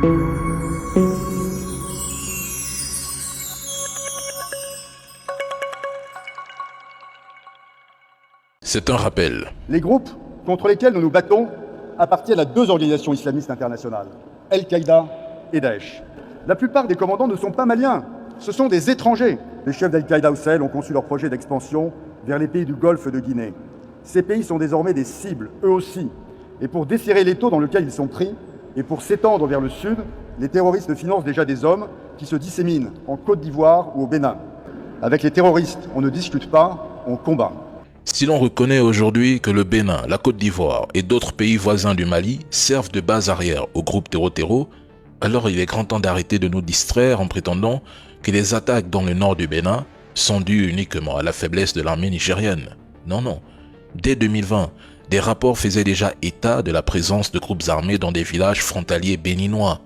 C'est un rappel. Les groupes contre lesquels nous nous battons appartiennent à deux organisations islamistes internationales, Al-Qaïda et Daesh. La plupart des commandants ne sont pas maliens, ce sont des étrangers. Les chefs d'Al-Qaïda au Sahel ont conçu leur projet d'expansion vers les pays du Golfe de Guinée. Ces pays sont désormais des cibles, eux aussi. Et pour desserrer l'étau dans lequel ils sont pris, et pour s'étendre vers le sud, les terroristes financent déjà des hommes qui se disséminent en Côte d'Ivoire ou au Bénin. Avec les terroristes, on ne discute pas, on combat. Si l'on reconnaît aujourd'hui que le Bénin, la Côte d'Ivoire et d'autres pays voisins du Mali servent de base arrière au groupe Terreau, alors il est grand temps d'arrêter de nous distraire en prétendant que les attaques dans le nord du Bénin sont dues uniquement à la faiblesse de l'armée nigérienne. Non, non. Dès 2020, des rapports faisaient déjà état de la présence de groupes armés dans des villages frontaliers béninois.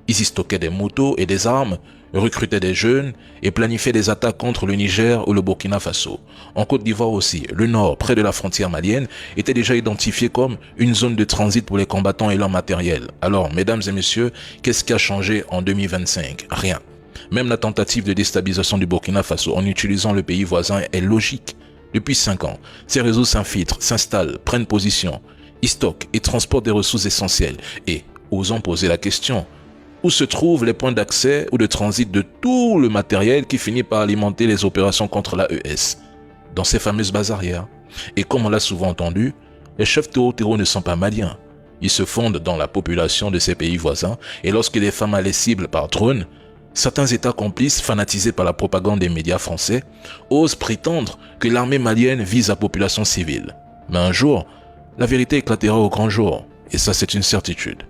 Ils y stockaient des motos et des armes, recrutaient des jeunes et planifiaient des attaques contre le Niger ou le Burkina Faso. En Côte d'Ivoire aussi, le nord, près de la frontière malienne, était déjà identifié comme une zone de transit pour les combattants et leur matériel. Alors, mesdames et messieurs, qu'est-ce qui a changé en 2025? Rien. Même la tentative de déstabilisation du Burkina Faso en utilisant le pays voisin est logique. Depuis 5 ans, ces réseaux s'infiltrent, s'installent, prennent position, ils stockent et transportent des ressources essentielles. Et, osons poser la question, où se trouvent les points d'accès ou de transit de tout le matériel qui finit par alimenter les opérations contre l'AES? Dans ces fameuses bases arrières. Et comme on l'a souvent entendu, les chefs Terreau ne sont pas maliens. Ils se fondent dans la population de ces pays voisins et lorsque les femmes les ciblent par drone, certains États complices, fanatisés par la propagande des médias français, osent prétendre que l'armée malienne vise la population civile. Mais un jour, la vérité éclatera au grand jour, et ça c'est une certitude.